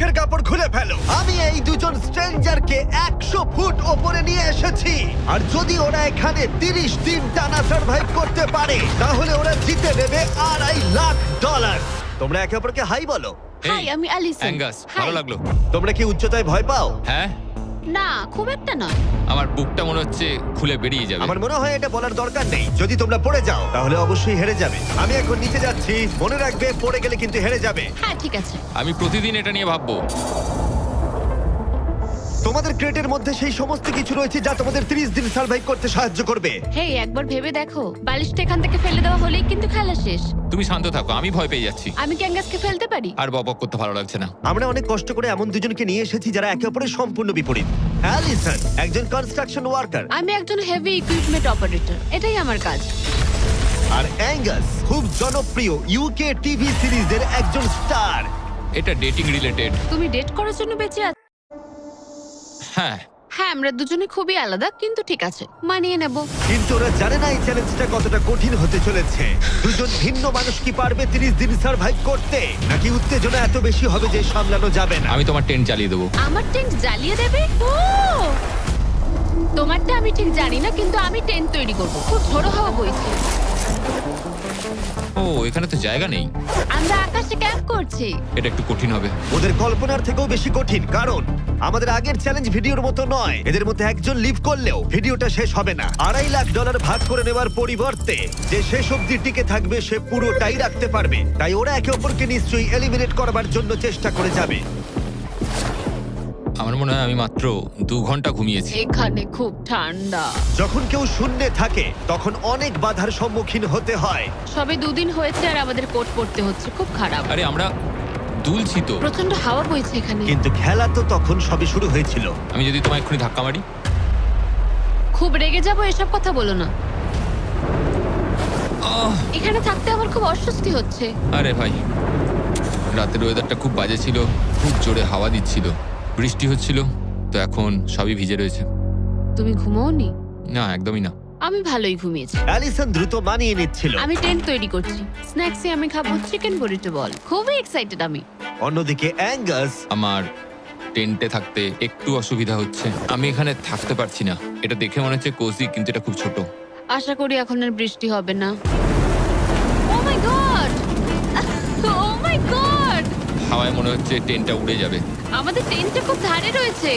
মুখের কাপড় খুলে ফেলো। আমি এই দুজন স্ট্রেঞ্জারকে 100 ফুট ওপরে নিয়ে এসেছি, আর যদি ওরা এখানে 30 দিন টানা সার্ভাইভ করতে পারে তাহলে ওরা জিতে নেবে $2.5 লাখ। তোমরা একে অপরকে হাই বলো। হাই, আমি অ্যালিসন। অ্যাঙ্গাস, ভালো লাগলো। তোমরা কি উচ্চতায় ভয় পাও? হ্যাঁ, না, খুব একটা নয়। আমার বুকটা মনে হচ্ছে খুলে বেরিয়ে যাবে। আমার মনে হয় এটা বলার দরকার নেই। যদি তোমরা পড়ে যাও তাহলে অবশ্যই হেরে যাবে। আমি এখন নিচে যাচ্ছি, মনে রাখবে পড়ে গেলে কিন্তু হেরে যাবে। হ্যাঁ, ঠিক আছে। আমি প্রতিদিন এটা নিয়ে ভাববো। তোমাদের ক্রেটের মধ্যে সেই সমস্ত কিছু রয়েছে যা তোমাদের 30 দিন সার্ভাইভ করতে সাহায্য করবে। হেই, একবার ভেবে দেখো, বালিশটা এখান থেকে ফেলে দেওয়া হলেই কিন্তু খেলা শেষ। তুমি শান্ত থাকো, আমি ভয় পেয়ে যাচ্ছি। আমি ক্যাঙ্গাসকে ফেলতে পারি? আর বকবক করতে ভালো লাগছে না। আমরা অনেক কষ্ট করে এমন দুজনকে নিয়ে এসেছি যারা একে অপরের সম্পূর্ণ বিপরীত। অ্যালিসন একজন কনস্ট্রাকশন ওয়ার্কার, আমি একজন হেভি ইকুইপমেন্ট অপারেটর, এটাই আমার কাজ। আর অ্যাঙ্গাস খুব জনপ্রিয় ইউকে টিভি সিরিজের একজন স্টার। এটা ডেটিং রিলেটেড। তুমি ডেট করার জন্য বেঁচে আছো? হ্যাঁ, হ্যাঁ, আমরা দুজনে খুবই আলাদা, কিন্তু ঠিক আছে, মানিয়ে নেব। কিন্তু ওরা জানে না এই চ্যালেঞ্জটা কতটা কঠিন হতে চলেছে। দুজন ভিন্ন মানুষ কি পারবে 30 দিন সার্ভাইভ করতে, নাকি উত্তেজনা এত বেশি হবে যে সামলানো যাবে না? আমি তোমার টেন্ট জ্বালিয়ে দেবো। আমার টেন্ট জ্বালিয়ে দেবে? ও, তোমারটা আমি ঠিক জানি না, কিন্তু আমি টেন্ট তৈরি করব। খুব ঝোড়ো হাওয়া বইছে। ও, এখানে তো জায়গা নেই। আমরা আকাশে ক্যাম্প করছি। এটা একটু কঠিন হবে। ওদের কল্পনার থেকেও বেশি কঠিন, কারণ আমাদের আগের চ্যালেঞ্জ ভিডিওর মতো নয়। এদের মধ্যে একজন লিভ করলেও ভিডিওটা শেষ হবে না। $2.5 লাখ ভাগ করে নেওয়ার পরিবর্তে যে শেষ অবধি টিকে থাকবে সে পুরোটাই রাখতে পারবে। তাই ওরা একে অপরকে নিশ্চয়ই এলিমিনেট করবার জন্য চেষ্টা করে যাবে। আমার মনে হয় আমি মাত্র 2 ঘন্টা ঘুমিয়েছি। এখানে খুব ঠান্ডা। যখন কেউ শূন্যে থাকে তখন অনেক বাধার সম্মুখীন হতে হয়। সবে 2 দিন হয়েছে আর আমাদের কোট পড়তে হচ্ছে, খুব খারাপ। আরে আমরা দুলছি তো। প্রচন্ড হাওয়া বইছে এখানে। কিন্তু খেলা তো তখন সবে শুরু হয়েছিল। আমি যদি তোমায় এক্ষুনি ধাক্কা মারি? খুব রেগে যাবো, এসব কথা বলো না। আহ! এখানে থাকতে আমার খুব অস্বস্তি হচ্ছে। আরে ভাই, রাতের ওয়েদারটা খুব বাজে ছিল, খুব জোরে হাওয়া দিচ্ছিল, বৃষ্টি হচ্ছিল, তো এখন সবই ভিজে রয়েছে। তুমি ঘুমোওনি? না, একদমই না। আমি ভালোই ঘুমিয়েছি। অ্যালিসন দ্রুত মানিয়ে নিচ্ছিল। আমি টেন্ট তৈরি করছি। স্ন্যাক্সে আমি খাবো চিকেন বুরিটো বল। খুবই এক্সাইটেড আমি। অন্যদিকে অ্যাঙ্গাস আমার টেন্টে থাকতে একটু অসুবিধা হচ্ছে। আমি এখানে থাকতে পারছি না। এটা দেখে মনে হচ্ছে কোজি, কিন্তু এটা খুব ছোট। আশা করি এখন আর বৃষ্টি হবে না। ও my God! O my god! হাওয়ায় মনে হচ্ছে টেন্টটা উড়ে যাবে। আমাদের টেন্টটা খুব ধারে রয়েছে।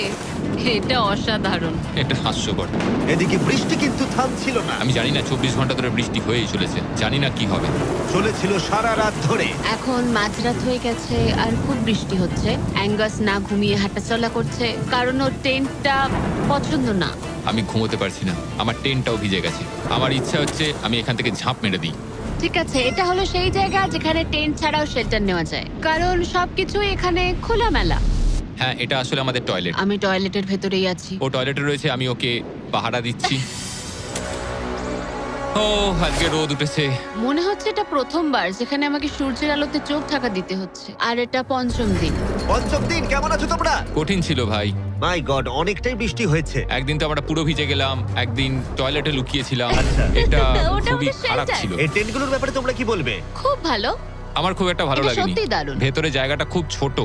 এটা অসাধারণ। এটা হাস্যকর। এদিকে বৃষ্টি কিন্তু থামছিল না। আমি জানি না, 24 ঘন্টা ধরে বৃষ্টি হয়েই চলেছে। জানি না কি হবে। চলেছিল সারা রাত ধরে। এখন মাঝরাত হয়ে গেছে আর খুব বৃষ্টি হচ্ছে। অ্যাঙ্গাস না ঘুমিয়ে হাঁটাচলা করছে, কারণ ওর টেন্টটা পছন্দ না। আমি ঘুমোতে পারছি না, আমার টেন্টটাও ভিজে গেছে। আমার ইচ্ছা হচ্ছে আমি এখান থেকে ঝাঁপ মেরে দিই। ঠিক আছে, এটা হলো সেই জায়গা যেখানে টেন্ট ছাড়াও শেল্টার নেওয়া যায়, কারণ সবকিছুই এখানে খোলামেলা। হ্যাঁ, এটা আসলে আমাদের টয়লেট। আমি টয়লেটের ভেতরেই আছি। ও টয়লেটে রয়েছে, আমি ওকে পাহারা দিচ্ছি। ও, আজকে রোদ উঠেছে। মনে হচ্ছে এটা প্রথমবার যেখানে আমাকে সূর্যের আলোতে চোখ ঢাকা দিতে হচ্ছে, আর এটা 5ম দিন। পঞ্চম দিন, কেমন আছো তোমরা? কঠিন ছিল ভাই। মাই গড, অনেকটাই বৃষ্টি হয়েছে। একদিন তো আমরা পুরো ভিজে গেলাম, একদিন টয়লেটে লুকিয়েছিলাম। আচ্ছা। এটা ওটা খুবই আমাদের খারাপ shelter। ছিল। এই টেন্টগুলোর ব্যাপারে তোমরা কি বলবে? খুব ভালো। আমার খুব একটা ভালো এটা লাগেনি। সত্যিই দারুণ। ভেতরে জায়গাটা খুব ছোট,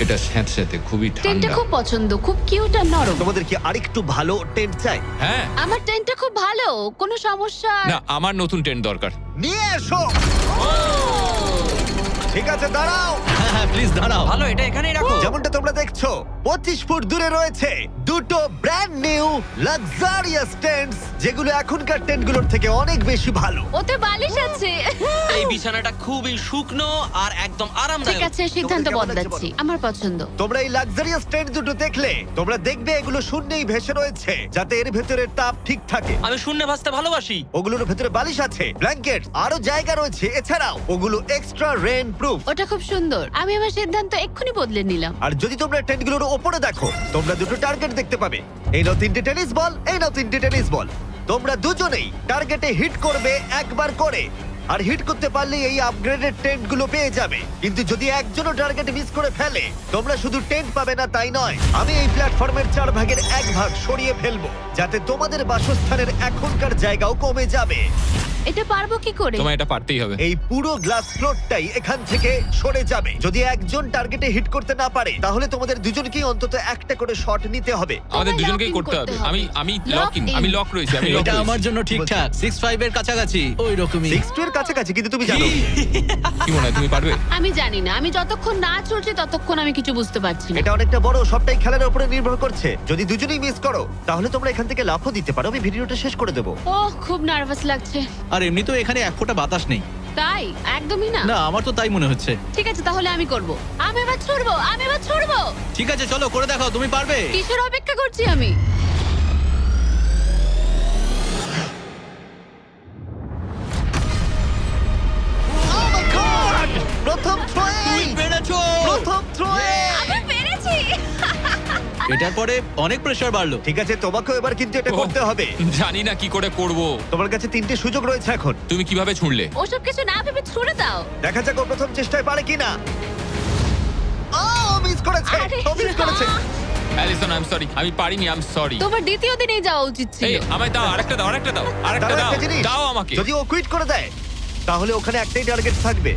এটা স্যাঁতস্যাঁতে, খুবই টেন্টটা ঠান্ডা। খুব পছন্দ, খুব কিউট আর নরম। তোমাদের কি আরেকটু ভালো টেন্ট চাই? হ্যাঁ, আমার টেন্টটা খুব ভালো, কোনো সমস্যা। না, আমার নতুন টেন্ট দরকার। নিয়ে এসো। ঠিক আছে, দাঁড়াও। হ্যাঁ প্লিজ দাঁড়াও। ভালো, এটা এখানেই রাখো। যেমনটা তোমরা দেখছো 25 ফুট দূরে রয়েছে দুটো ব্র্যান্ড নিউ লাক্সারিয়াস টেন্টস, যেগুলো এখনকার টেন্টগুলোর থেকে অনেক বেশি ভালো। ওতে বালিশ আছে। এই বিছানাটা খুবই শুকনো আর একদম ঠিক আরামদায়ক। আছে, সিদ্ধান্ত তোমাদের কেমন লাগছে বদলাচ্ছি, বলো? আমার পছন্দ। তোমরা এই লাক্সারিয়াস টেন্ট দুটো দেখলে তোমরা দেখবে এগুলো শূন্যেই ভেসে রয়েছে, যাতে এর ভেতরে তাপ ঠিক থাকে। আমি শূন্যে ভাসতে ভালোবাসি। ওগুলোর ভেতরে বালিশ আছে, ব্ল্যাঙ্কেট, আরো জায়গা রয়েছে। এছাড়াও ওগুলো এক্সট্রা রেন প্রুফ। ওটা খুব সুন্দর। আমি আমার সিদ্ধান্ত এক্ষুনি বদলে নিলাম। আর যদি তোমরা টেন্টগুলোর ওপরে দেখো, তোমরা দুটো টার্গেট দেখতে পাবে। এই নাও 3টে টেনিস বল, এই নাও 3টে টেনিস বল। তোমরা দুজনেই টার্গেটে হিট করবে একবার করে, আর হিট করতে পারলে এই আপগ্রেডেড টেন্টগুলো পেয়ে যাবে। কিন্তু যদি একজনও টার্গেট মিস করে ফেলে, তোমরা শুধু টেন্ট পাবে না তাই নয়, আমি এই প্ল্যাটফর্মের 4 ভাগের 1 ভাগ সরিয়ে ফেলবো, যাতে তোমাদের বাসস্থানের এখনকার জায়গাও কমে যাবে। এটা পারবো কি করে? তোমায় এটা পারতেই হবে। এই পুরো গ্লাস ফ্লোরটাই এখান থেকে সরে যাবে। যদি একজন টার্গেটে হিট করতে না পারে তাহলে তোমাদের দুজনকেই অন্তত একটা করে শট নিতে হবে। আমাদের তোমায় দুজনকেই lock in করতে হবে। করতে হবে। আমি Lock লক ইন, in। আমি লক রয়েছি, আমি লক এটা আমার রয়েছি। জন্য ঠিকঠাক 6-5 এর কাছাকাছি ওই রকমই। 6 এর কাছাকাছি, কিন্তু তুমি জানো কি মনে হয় তুমি পারবে? আমি জানি না, আমি যতক্ষণ না চলছে ততক্ষণ আমি কিছু বুঝতে পারছি না। এটা অনেকটা বড়, সবটাই খেলার উপরে নির্ভর করছে। যদি দুজনেই মিস করো তাহলে তোমরা এখান থেকে লাফও দিতে পারো। আমি ভিডিওটা শেষ করে দেবো। ওহ, খুব নার্ভাস লাগছে। আর এমনি তো এখানে এক ফোঁটা বাতাস নেই। তাই? একদমই না। না, আমার তো তাই মনে হচ্ছে। ঠিক আছে, তাহলে আমি করব। আমি এবার ছুড়বো, আমি এবার ছুড়বো। ঠিক আছে, চলো করে দেখাও, তুমি পারবে। কিসের অপেক্ষা করছি আমি? Oh my God! প্রথম থ্রোয়ে! পেরেছো। প্রথম থ্রোয়ে! আমি পেরেছি। এটার পরে অনেক প্রেসার বাড়লো। ঠিক আছে, তোমাকেও এবার কিন্তু এটা ওহ, করতে হবে। জানি না কি করে করব। তোমার কাছে 3টে সুযোগ রয়েছে এখন। তুমি কিভাবে ছুঁড়লে? ওসব কিছু না ভেবে ছুড়ে দাও। দেখা যাক ও প্রথম চেষ্টায় পারে কিনা। ও মিস করেছে, আরে ও মিস করেছে। অ্যালিসন, আই এম সরি, আমি পারিনি, আই এম সরি। তোমার দ্বিতীয় দিনেই যাওয়া উচিত ছিল। এই আমায় দাও, আরেকটা দাও, আরেকটা দাও, আরেকটা দাঁড়াও, দাও, একটা জিনিস। দাও আমাকে। যদি ও কুইট করে দেয় তাহলে ওখানে একটাই টার্গেট থাকবে।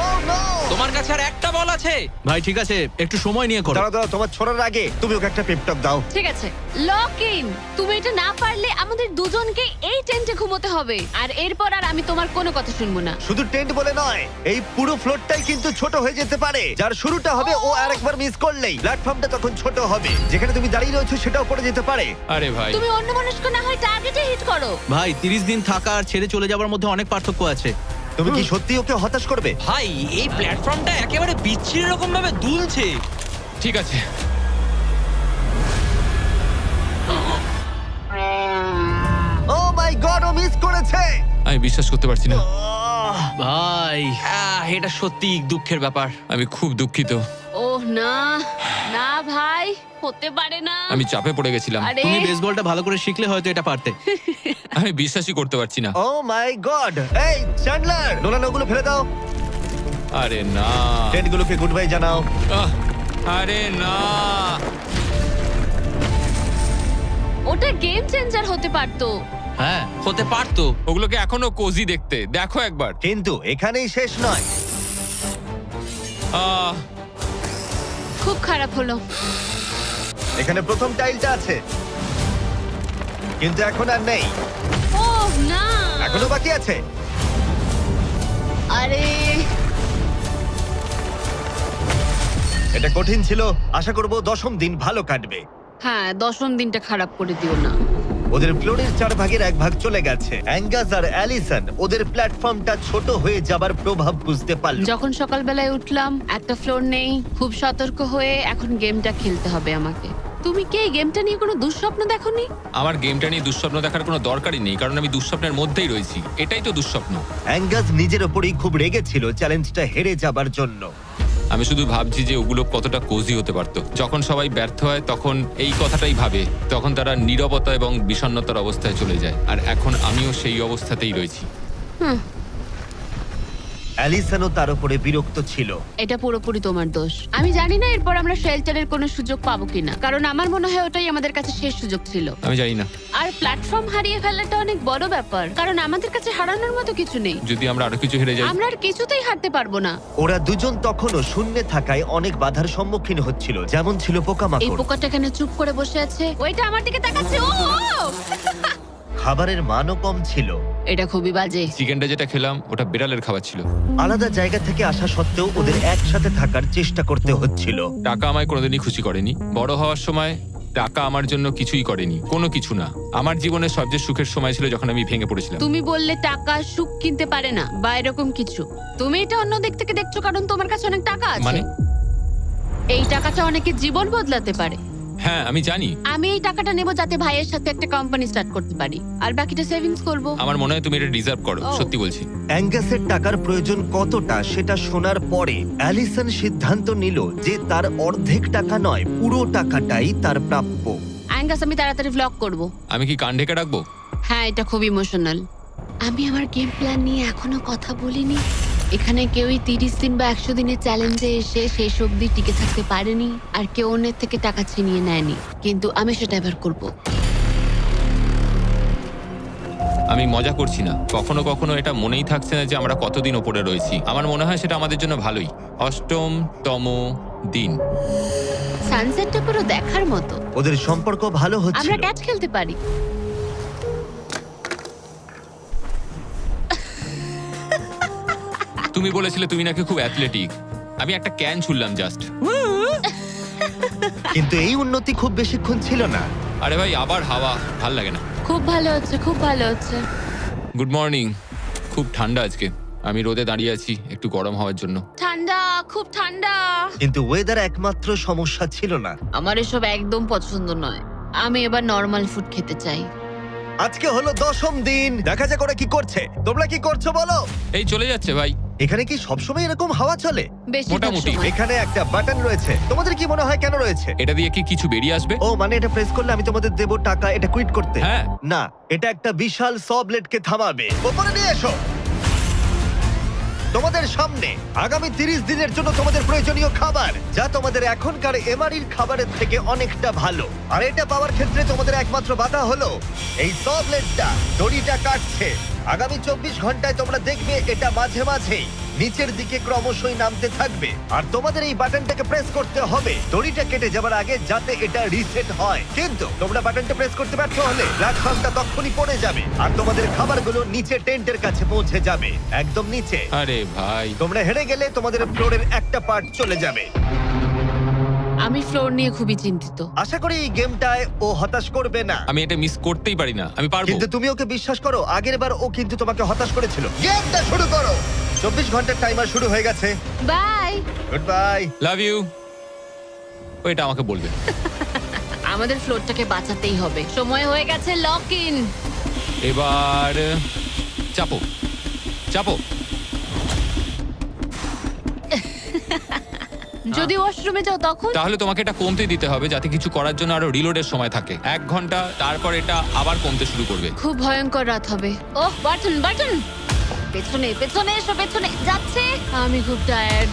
Oh, no! তোমার কাছে আর একটা বল আছে। ভাই ঠিক আছে, একটু সময় নিয়ে করো। দাঁড়াও, দাঁড়াও, তোমার ছোড়ার আগে তুমি ওকে একটা পেপটক দাও। ঠিক আছে, লক ইন। তুমি এটা না পারলে আমাদের দুজনকে এই টেন্টে ঘুমোতে হবে। আর এরপর আর আমি তোমার কোনো কথা শুনবো না। শুধু টেন্ট বলে নয়, এই পুরো ফ্লোরটাই কিন্তু ছোট হয়ে যেতে পারে। যার শুরুটা হবে ও আরেকবার মিস করলেই প্ল্যাটফর্মটা তখন ছোট হবে। যেখানে তুমি দাঁড়িয়ে রয়েছো সেটাও পড়ে যেতে পারে। আরে ভাই, তুমি অন্যমনস্ক না হয় টার্গেটে হিট করো। ভাই 30 দিন থাকা আর ছেড়ে চলে যাওয়ার মধ্যে অনেক পার্থক্য আছে। তুমি কি সত্যি ওকে হতাশ করবে? ভাই এই প্ল্যাটফর্মটা একেবারে বিচ্ছিরি রকম ভাবে দুলছে। ঠিক আছে। ও মাই গড, ও মিস করেছে। আমি বিশ্বাস করতে পারছি না। ভাই এটা সত্যি দুঃখের ব্যাপার। আমি খুব দুঃখিত। ওহ না, না ভাই, হতে পারে না। আমি চাপে পড়ে গেছিলাম। আরে তুমি বেসবলটা ভালো করে শিখলে হয়তো এটা পারতে। আমি বিশ্বাসই করতে পারছি না। ও মাই গড। এই চ্যান্ডলার, নোলান ওগুলো ফেলে দাও। আরে না, টেন্টগুলোকে গুড বাই জানাও। আহ, আরে না। ওটা গেম চেঞ্জার হতে পারতো। হ্যাঁ, হতে পারতো। ওগুলোকে এখনো কোজি দেখতে, দেখো একবার। কিন্তু এখানেই শেষ নয়। আহ, খুব খারাপ হলো। এখানে প্রথম টাইলটা আছে, কিন্তু এখন আর নেই। ওহ না, এখনো বাকি আছে। আরে এটা কঠিন ছিল। আশা করব 10ম দিন ভালো কাটবে। হ্যাঁ, 10ম দিনটা খারাপ করে দিও না। ওদের ফ্লোরের 4 ভাগের 1 ভাগ চলে গেছে। অ্যাঙ্গাস আর অ্যালিসন ওদের প্ল্যাটফর্মটা ছোট হয়ে যাবার প্রভাব বুঝতে পারল। যখন সকালবেলায় উঠলাম, একটা ফ্লোর নেই। খুব সতর্ক হয়ে এখন গেমটা খেলতে হবে আমাকে। তুমি কি এই গেমটা নিয়ে কোনো দুঃস্বপ্ন দেখোনি? আমার গেমটা নিয়ে দুঃস্বপ্ন দেখার কোনো দরকারই নেই, কারণ আমি দুঃস্বপ্নের মধ্যেই রয়েছি। এটাই তো দুঃস্বপ্ন। অ্যাঙ্গাস নিজের ওপরেই খুব রেগেছিল চ্যালেঞ্জটা হেরে যাবার জন্য। আমি শুধু ভাবছি যে ওগুলো কতটা কোজি হতে পারতো। যখন সবাই ব্যর্থ হয় তখন এই কথাটাই ভাবে, তখন তারা নীরবতা এবং বিষণ্ণতার অবস্থায় চলে যায়। আর এখন আমিও সেই অবস্থাতেই রয়েছি। অ্যালিসনও তার উপরে বিরক্ত ছিল। এটা পুরোপুরি তোমার দোষ। আমি জানি না এরপর আমরা শেল্টারের কোনো সুযোগ পাবো কিনা, কারণ আমার মনে হয় ওটাই আমাদের কাছে শেষ সুযোগ ছিল। আমি জানি না, আর প্ল্যাটফর্ম হারিয়ে ফেলাটা অনেক বড় ব্যাপার, কারণ আমাদের কাছে হারানোর মতো কিছু নেই। যদি আমরা আরো কিছু হেরে যাই। আমরা আর কিছুতেই হারতে পারবো না। ওরা দুজন তখনও শূন্যে থাকায় অনেক বাধার সম্মুখীন হচ্ছিল, যেমন ছিল এই পোকামাকড়। পোকাটা এখানে চুপ করে বসে আছে, ওইটা আমার দিকে তাকাচ্ছে। ও খাবারের মানও কম ছিল। এটা খুবই বাজে। চিকেনটা যেটা খেলাম ওটা বিড়ালের খাবার ছিল। আলাদা জায়গা থেকে আসা সত্ত্বেও ওদের একসাথে থাকার চেষ্টা করতে হচ্ছিল। টাকা আমায় কোনোদিনই খুশি করেনি। বড় হওয়ার সময় টাকা আমার জন্য কিছুই করেনি, কোনো কিছু না। আমার জীবনের সবচেয়ে সুখের সময় ছিল যখন আমি ভেঙে পড়েছিলাম। তুমি বললে টাকা সুখ কিনতে পারে না বা এরকম কিছু। তুমি এটা অন্য দিক থেকে দেখছো কারণ তোমার কাছে অনেক টাকা আছে। মানে? এই টাকাটা অনেকের জীবন বদলাতে পারে। হ্যাঁ আমি জানি। আমি এই টাকাটা নেব যাতে ভাইয়ের সাথে একটা কোম্পানি স্টার্ট করতে পারি, আর বাকিটা সেভিংস করব। আমার মনে হয় তুমি এটা ডিজার্ভ করো, ও। সত্যি বলছি। অ্যাঙ্গাসের টাকার প্রয়োজন কতটা সেটা শোনার পরে অ্যালিসন সিদ্ধান্ত নিল যে তার অর্ধেক টাকা নয়, পুরো টাকাটাই তার প্রাপ্য। অ্যাঙ্গাস, আমি তাড়াতাড়ি ভ্লগ করব। আমি কি কান ঢেকে রাখবো? হ্যাঁ, এটা খুব ইমোশনাল। আমি আমার গেম প্ল্যান নিয়ে এখনো কথা বলিনি। এখানে কেউই 30 দিন বা 100 দিনের চ্যালেঞ্জে এসে শেষ অবধি টিকে থাকতে পারেনি, আর কেউ অন্যের থেকে টাকা ছিনিয়ে নেয়নি। কিন্তু আমি সেটা এবার করব। আমি মজা করছি না, কখনো কখনো এটা মনেই থাকছে না যে আমরা কতদিন ওপরে রয়েছি। আমার মনে হয় সেটা আমাদের জন্য ভালোই। 8তম দিন। সানসেটটা পুরো দেখার মতো। ওদের সম্পর্ক ভালো আমরা হচ্ছিল। ক্যাচ খেলতে পারি। তুমি বলেছিলে তুমি নাকি খুব অ্যাথলেটিক। আমি একটা ক্যান ছুড়লাম জাস্ট। কিন্তু এই উন্নতি খুব বেশিক্ষণ ছিল না। আরে ভাই, আবার হাওয়া, ভাল লাগে না। খুব ভালো হচ্ছে, খুব ভালো হচ্ছে। Good morning. খুব ঠান্ডা আজকে। আমি রোদে দাঁড়িয়ে আছি একটু গরম হওয়ার জন্য। ঠান্ডা, খুব ঠান্ডা। কিন্তু ওয়েদার একমাত্র সমস্যা ছিল না। আমার এসব একদম পছন্দ নয়। আমি এবার নর্মাল ফুড খেতে চাই। আজকে হলো 10ম দিন। দেখা যাক ওরা কি করছে। তোমরা কি করছো বলো? এই চলে যাচ্ছে ভাই। এখানে কি সবসময় এরকম হাওয়া চলে? বেশিরভাগ মোটামুটি। সময়। এখানে একটা বাটন রয়েছে। তোমাদের কি মনে হয় কেন রয়েছে? এটা দিয়ে কি কিছু বেরিয়ে আসবে? ও মানে এটা প্রেস করলে আমি তোমাদের দেবো টাকা এটা কুইট করতে? হ্যাঁ। না, এটা একটা বিশাল স ব্লেডকে থামাবে। উপরে নিয়ে এসো। তোমাদের সামনে আগামী 30 দিনের জন্য তোমাদের প্রয়োজনীয় খাবার, যা তোমাদের এখনকার এমআরইর খাবারের থেকে অনেকটা ভালো। আর এটা পাওয়ার ক্ষেত্রে তোমাদের একমাত্র বাধা হলো এই স ব্লেডটা দড়িটা কাটছে। আগামী 24 ঘন্টায় তোমরা দেখবে এটা মাঝে মাঝেই নিচের দিকে ক্রমশই নামতে থাকবে। আর তোমাদের এই বাটনটাকে প্রেস করতে হবে দড়িটা কেটে যাবার আগে, যাতে এটা রিসেট হয়। কিন্তু তোমরা বাটনটা প্রেস করতে ব্যর্থ হলে প্ল্যাটফর্মটা তখনই পড়ে যাবে আর তোমাদের খাবারগুলো নিচে টেন্টের কাছে পৌঁছে যাবে, একদম নিচে। আরে ভাই, তোমরা হেরে গেলে তোমাদের ফ্লোরের একটা পার্ট চলে যাবে। আমি ফ্লোর নিয়ে খুবই চিন্তিত। আশা করি এই গেমটায় ও হতাশ করবে না। আমি এটা মিস করতেই পারি না। আমি পারবো। কিন্তু তুমি ওকে বিশ্বাস করো, আগের বার ও কিন্তু তোমাকে হতাশ করেছিল। গেমটা শুরু করো। 24 ঘন্টার টাইমার শুরু হয়ে গেছে। Bye. Goodbye. Love you. ওইটা আমাকে বলবে। আমাদের ফ্লোরটাকে বাঁচাতেই হবে। সময় হয়ে গেছে লক ইন। এবার চাপো চাপো। যদি ওয়াশরুমে যাও তখন? তাহলে তোমাকে এটা কমতে দিতে হবে যাতে কিছু করার জন্য আরো রিলোডের সময় থাকে। 1 ঘন্টা, তারপর এটা আবার কমতে শুরু করবে। খুব ভয়ঙ্কর রাত হবে। ওহ, বাটন বাটন। পেছনে পেছনে এসো, পেছনে যাচ্ছে। আমি খুব টায়ার্ড।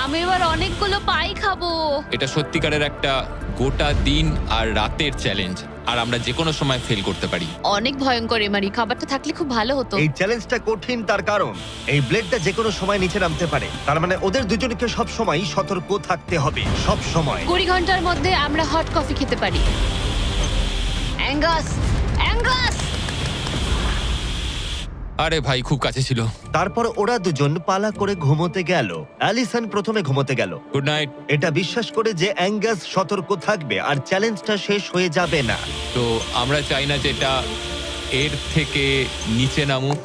আমি এবার অনেকগুলো পাই খাবো। এটা সত্যিকারের একটা গোটা দিন আর রাতের চ্যালেঞ্জ, আর আমরা যে কোনো সময় ফেল করতে পারি। অনেক ভয়ঙ্কর এমারি। খাবারটা থাকলে খুব ভালো হতো। এই চ্যালেঞ্জটা কঠিন তার কারণ এই ব্লেডটা যে কোনো সময় নিচে নামতে পারে। তার মানে ওদের দুজনকে সব সময় সতর্ক থাকতে হবে, সব সময়। 20 ঘন্টার মধ্যে আমরা হট কফি খেতে পারি। Angus, Angus. আরে ভাই, খুব কাছে ছিল। তারপর ওরা দুজন পালা করে ঘুমোতে গেল। অ্যালিসন প্রথমে ঘুমোতে গেল, গুড নাইট। এটা বিশ্বাস করে যে অ্যাঙ্গাস সতর্ক থাকবে আর চ্যালেঞ্জটা শেষ হয়ে যাবে না। তো আমরা চাই না যে এটা এর থেকে নিচে নামুক।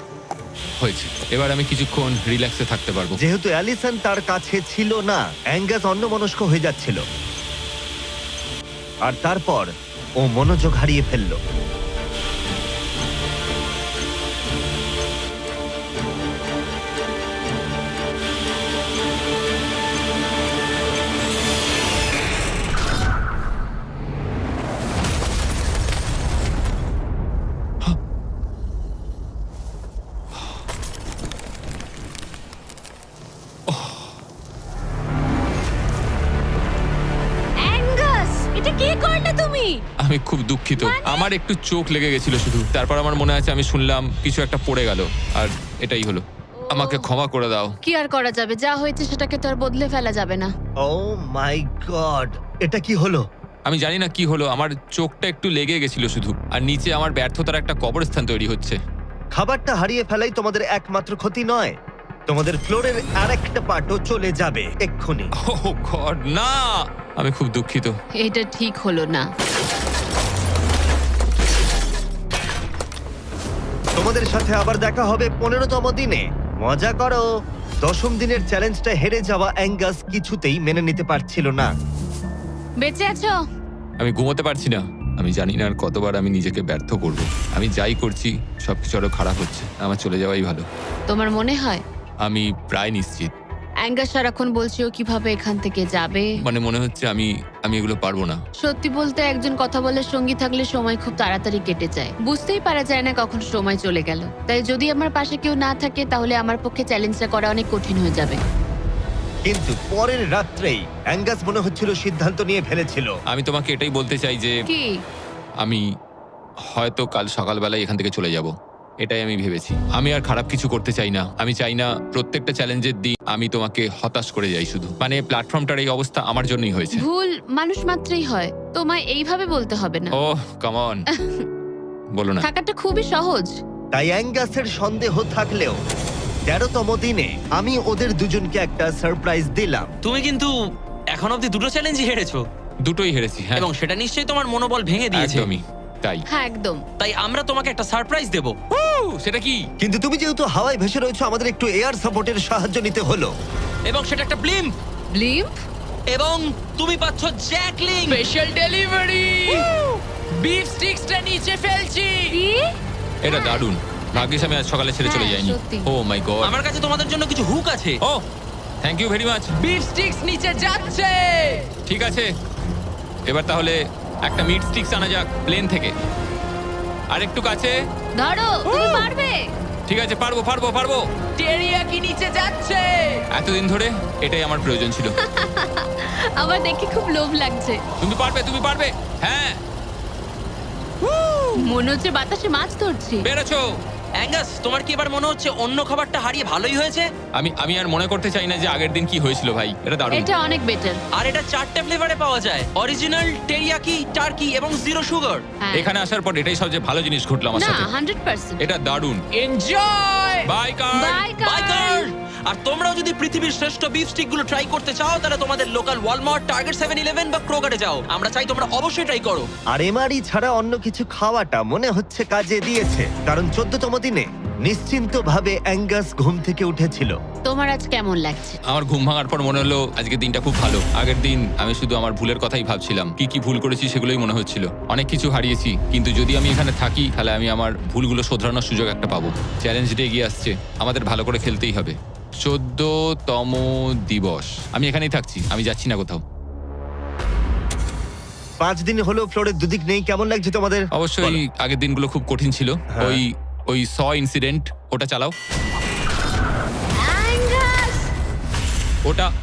হয়েছে, এবার আমি কিছুক্ষণ রিল্যাক্সে থাকতে পারবো। যেহেতু অ্যালিসন তার কাছে ছিল না, অ্যাঙ্গাস অন্যমনস্ক হয়ে যাচ্ছিল। আর তারপর ও মনোযোগ হারিয়ে ফেললো। অ্যাঙ্গাস, এটা কি করলে তুমি? আমি খুব দুঃখিত। আমার একটু চোখ লেগে গেছিল শুধু। তারপর আমার মনে আছে আমি শুনলাম কিছু একটা পড়ে গেল, আর এটাই হলো। আমাকে ক্ষমা করে দাও। কি আর করা যাবে? যা হয়েছে সেটাকে তো আর বদলে ফেলা যাবে না। ও মাই গড, এটা কি হলো? আমি জানি না কি হলো, আমার চোখটা একটু লেগে গেছিল শুধু, আর নিচে আমার ব্যর্থতার একটা কবরস্থান তৈরি হচ্ছে। খাবারটা হারিয়ে ফেলাই তোমাদের একমাত্র ক্ষতি নয়, তোমাদের ফ্লোরের আরেকটা পার্টও চলে যাবে এক্ষুনি। ও গড, না! আমি খুব দুঃখিত। এটা ঠিক হলো না। তোমাদের সাথে আবার দেখা হবে 15তম দিনে। মজা করো। 10ম দিনের চ্যালেঞ্জটা হেরে যাওয়া অ্যাঙ্গাস কিছুতেই মেনে নিতে পারছিল না। বেঁচে আছো? আমি ঘুমোতে পারছি না। আমি জানি না আর কতবার আমি নিজেকে ব্যর্থ করব। আমি যাই করছি সবকিছু আরো খারাপ হচ্ছে। আমার চলে যাওয়াই ভালো। তোমার মনে হয়? আমি প্রায় নিশ্চিত। অ্যাঙ্গাস সারাক্ষণ বলছি ও কিভাবে এখান থেকে যাবে। মানে মনে হচ্ছে আমি এগুলো পারবো না। সত্যি বলতে একজন কথা বলার সঙ্গী থাকলে সময় খুব তাড়াতাড়ি কেটে যায়, বুঝতেই পারা যায় না কখন সময় চলে গেল। তাই যদি আমার পাশে কেউ না থাকে তাহলে আমার পক্ষে চ্যালেঞ্জটা করা অনেক কঠিন হয়ে যাবে। কিন্তু পরের রাত্রেই অ্যাঙ্গাস মনে হচ্ছিল সিদ্ধান্ত নিয়ে ফেলেছিল। আমি তোমাকে এটাই বলতে চাই যে কি? আমি হয়তো কাল সকালবেলায় এখান থেকে চলে যাব, এটাই আমি ভেবেছি। আমি আর খারাপ কিছু করতে চাই না। আমি চাই না প্রত্যেকটা চ্যালেঞ্জের দিন আমি তোমাকে হতাশ করে যাই শুধু। মানে প্ল্যাটফর্মটার এই অবস্থা আমার জন্যই হয়েছে। ভুল মানুষ মাত্রই হয়, তোমায় এইভাবে বলতে হবে না। ও কাম অন, বলো না। থাকাটা খুবই সহজ। তাই অ্যাঙ্গাসের সন্দেহ থাকলেও 13তম দিনে আমি ওদের দুজনকে একটা সারপ্রাইজ দিলাম। তুমি কিন্তু এখন অব্দি দুটো চ্যালেঞ্জই হেরেছো, দুটোই হেরেছি, হ্যাঁ এবং সেটা নিশ্চয়ই তোমার মনোবল ভেঙে দিয়েছে। একদমই তাই। হ্যাঁ একদম। তাই আমরা তোমাকে একটা সারপ্রাইজ দেব, সেটা কি? কিন্তু তুমি যেহেতু হাওয়ায় ভেসে রয়েছো, আমাদের একটু এয়ার সাপোর্টের সাহায্য নিতে হলো। এবং সেটা একটা ব্লিম্প, ব্লিম্প? এবং তুমি পাচ্ছ জ্যাকলিং। স্পেশাল ডেলিভারি, বিফ স্টিক্সটা নিচে ফেলছি। কি? এটা দারুণ। ভাগ্যিস আমি আজ সকালে ছেড়ে চলে হ্যাঁ, যাইনি। সত্যি। Oh my God. আমার কাছে তোমাদের জন্য কিছু হুক আছে। Oh thank you very much. Beef sticks নিচে যাচ্ছে। ঠিক আছে, এবার তাহলে একটা মিট স্টিক্স আনা যাক প্লেন থেকে। আর একটু কাছে। ধরো, তুমি পারবে। ঠিক আছে, পারবো পারবো পারবো। টেরিয়াকি নিচে যাচ্ছে। এতদিন ধরে এটাই আমার প্রয়োজন ছিল। আমার দেখে খুব লোভ লাগছে। তুমি পারবে, তুমি পারবে। হ্যাঁ, মনে হচ্ছে বাতাসে মাছ ধরছি। পেরেছো। অ্যাঙ্গাস, তোমার কি এবার মনে হচ্ছে অন্য খাবারটা হারিয়ে ভালোই হয়েছে? আমি আর মনে করতে চাই না যে আগের দিন কি হয়েছিল ভাই। এটা দারুণ। এটা অনেক বেটার। আর এটা 4টে ফ্লেভারে পাওয়া যায়, অরিজিনাল, টেরিয়াকি, টার্কি এবং জিরো সুগার। হ্যাঁ। এখানে আসার পর এটাই সবচেয়ে ভালো জিনিস ঘটলো আমার না, সাথে। 100%। এটা দারুণ। Enjoy. By car. By biker! আর তোমরাও যদি পৃথিবীর শ্রেষ্ঠ বিফ স্টিক গুলো ট্রাই করতে চাও, তাহলে তোমাদের লোকাল ওয়ালমার্ট, টার্গেট 7-11 বা ক্রোগারে যাও। আমরা চাই তোমরা অবশ্যই ট্রাই করো। আর এমআরই ছাড়া অন্য কিছু খাওয়াটা মনে হচ্ছে কাজে দিয়েছে, কারণ 14তম দিনে নিশ্চিন্তভাবে অ্যাঙ্গাস ঘুম থেকে উঠেছিল। তোমার আজ কেমন লাগছে? আমার ঘুম ভাঙার পর মনে হলো আজকের দিনটা খুব ভালো। আগের দিন আমি শুধু আমার ভুলের কথাই ভাবছিলাম, কি কি ভুল করেছি সেগুলোই মনে হচ্ছিল। অনেক কিছু হারিয়েছি, কিন্তু যদি আমি এখানে থাকি তাহলে আমি আমার ভুলগুলো শোধরানোর সুযোগ একটা পাবো। চ্যালেঞ্জটা এগিয়ে আসছে, আমাদের ভালো করে খেলতেই হবে। 14তম দিবস। আমি এখানেই থাকছি, আমি যাচ্ছি না কোথাও। 5 দিন হলো ফ্লোরের দুদিক নেই, কেমন লাগছে তোমাদের? অবশ্যই বলো। আগের দিনগুলো খুব কঠিন ছিল। হ্যাঁ। ওই ইনসিডেন্ট, ওটা চালাও। অ্যাঙ্গাস!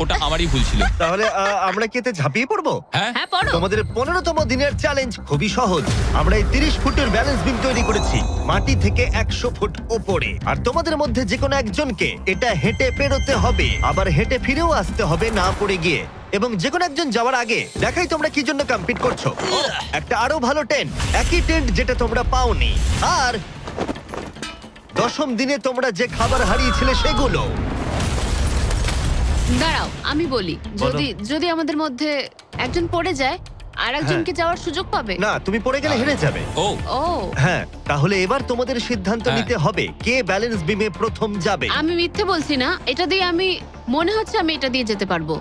ওটা আমারই ভুল ছিল। তাহলে আমরা কি এতে ঝাঁপিয়ে পড়বো? হ্যাঁ, হ্যাঁ, পড়ো। তোমাদের 15তম দিনের চ্যালেঞ্জ খুবই সহজ। আমরা এই 30 ফুটের ব্যালেন্স বিম তৈরি করেছি মাটি থেকে 100 ফুট ওপরে। আর তোমাদের মধ্যে যে কোনো একজনকে এটা হেঁটে পেরোতে হবে, আবার হেঁটে ফিরেও আসতে হবে না পড়ে গিয়ে। এবং যে কোনো একজন যাওয়ার আগে দেখাই তোমরা কি জন্য কম্পিট করছো। একটা আরো ভালো টেন্ট, একই টেন্ট যেটা তোমরা পাওনি। আর 10ম দিনে তোমরা যে খাবার হারিয়েছিলে সেগুলো। দাঁড়াও, আমি বলি, যদি আমাদের মধ্যে একজন পড়ে যায় আর একজনকে যাওয়ার সুযোগ পাবে। না, তুমি পড়ে গেলে হেরে যাবে। ও ও, হ্যাঁ, তাহলে এবার তোমাদের সিদ্ধান্ত হ্যাঁ। নিতে হবে কে ব্যালেন্স বিমে প্রথম যাবে। আমি মিথ্যে বলছি না, এটা দিয়ে আমি মনে হচ্ছে আমি এটা দিয়ে যেতে পারবো।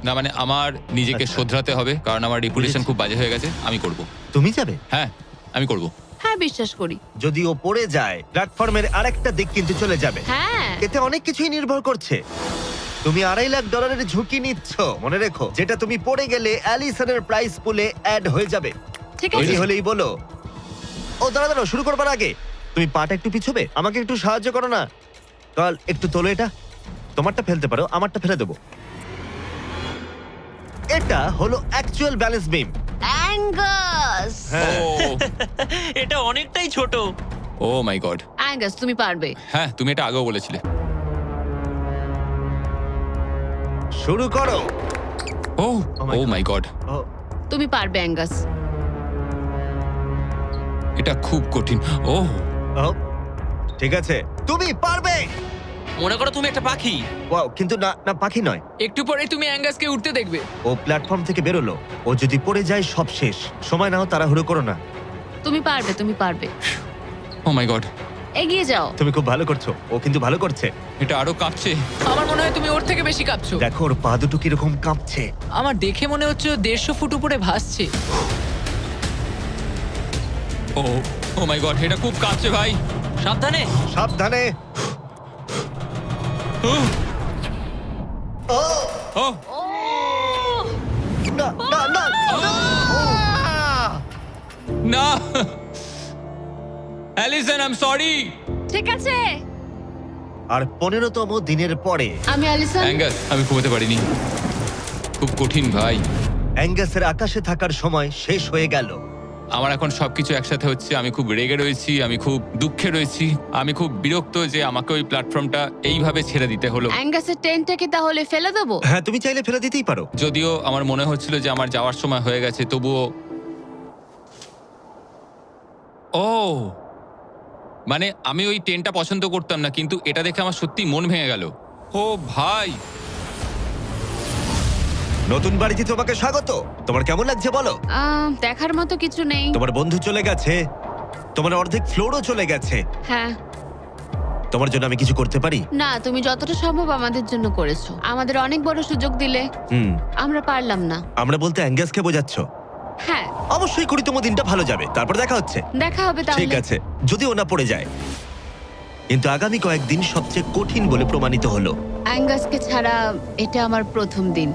না, মানে আমার নিজেকে আচ্ছা। শোধরাতে হবে, কারণ আমার রেপুটেশন খুব বাজে হয়ে গেছে। আমি করব। তুমি যাবে? হ্যাঁ, আমি করব। হ্যাঁ, বিশ্বাস করি। যদি ও পড়ে যায়, প্ল্যাটফর্মের আরেকটা দিক কিন্তু চলে যাবে। হ্যাঁ, এতে অনেক কিছুই নির্ভর করছে। তুমি $2.5 লাখ ঝুঁকি নিচ্ছ, মনে রেখো, যেটা তুমি পড়ে গেলে অ্যালিসনের প্রাইস পুলে অ্যাড হয়ে যাবে। ঠিক তৈরি আছে। হলেই বলো। ও দাঁড়াও, শুরু করবার আগে তুমি পাটা একটু পিছবে, আমাকে একটু সাহায্য করো না। কাল একটু তোলো এটা। তোমারটা ফেলতে পারো, আমারটা ফেলে দেবো। এটা হলো অ্যাকচুয়াল ব্যালেন্স বিম। অ্যাঙ্গাস! হ্যাঁ, এটা অনেকটাই ছোট। ও মাই গড। অ্যাঙ্গাস, তুমি পারবে। হ্যাঁ, তুমি এটা আগেও বলেছিলে। শুরু করো। Oh my oh God. My God, oh, তুমি পারবে অ্যাঙ্গাস। এটা খুব কঠিন। ও ও, ঠিক আছে, তুমি পারবে। মনে করো তুমি একটা পাখি। ওয়াও, কিন্তু না না, পাখি নয়। একটু পরে তুমি অ্যাঙ্গাসকে উঠতে দেখবে। ও প্ল্যাটফর্ম থেকে বেরোলো, ও যদি পড়ে যায় সব শেষ। সময় নাও, তাড়াহুড়ো করো না। তুমি পারবে, তুমি পারবে। ও মাই গড, এগিয়ে যাও। তুমি খুব ভালো করছো, ও কিন্তু ভালো করছে। এটা আরো কাঁপছে। আমার মনে হয় তুমি ওর থেকে বেশি কাঁপছো। দেখো ওর পা দুটো কিরকম কাঁপছে। আমার দেখে মনে হচ্ছে ও 150 ফুট উপরে ভাসছে। ও মাই গড, এটা খুব কাঁপছে ভাই। সাবধানে। সাবধানে। ও ও না না না না! না অ্যালিসন আই এম সরি। ঠিক আছে, আর 15তম দিনের পরে আমি অ্যালিসন। অ্যাঙ্গাস আমি ঘুমোতে পারিনি, খুব কঠিন ভাই। অ্যাঙ্গাসের আকাশে থাকার সময় শেষ হয়ে গেল। আমার এখন সবকিছু একসাথে হচ্ছে। আমি খুব রেগে রয়েছি, আমি খুব দুঃখে রয়েছি, আমি খুব বিরক্ত যে আমাকে ওই প্ল্যাটফর্মটা এইভাবে ছেড়ে দিতে হলো। অ্যাঙ্গাসের টেন্টটাকে তাহলে ফেলে দেবো? হ্যাঁ, তুমি চাইলে ফেলে দিতেই পারো। যদিও আমার মনে হচ্ছিল যে আমার যাওয়ার সময় হয়ে গেছে, তবুও ও মানে আমি ওই টেনটা পছন্দ করতাম না, কিন্তু এটা দেখে আমার সত্যি মন ভেঙে গেল। ও ভাই, নতুন বাড়িতে তোমাকে স্বাগত। তোমার কেমন লাগছে বলো? দেখার মতো কিছু নেই। তোমার বন্ধু চলে গেছে, তোমার অর্ধেক ফ্লোরও চলে গেছে। হ্যাঁ, তোমার জন্য আমি কিছু করতে পারি? না, তুমি যতটা সম্ভব আমাদের জন্য করেছো। আমাদের অনেক বড় সুযোগ দিলে, হুম, আমরা পারলাম না। আমরা বলতে অ্যাঙ্গাসকে বোঝাচ্ছ? হ্যাঁ, অবশ্যই 20তম দিনটা ভালো যাবে, তারপর দেখা হচ্ছে। দেখা হবে ঠিক তাহলে। আছে, যদি ওনা পড়ে যায়। কিন্তু আগামী কয়েকদিন সবচেয়ে কঠিন বলে প্রমাণিত হলো। অ্যাঙ্গাসকে ছাড়া এটা আমার প্রথম দিন,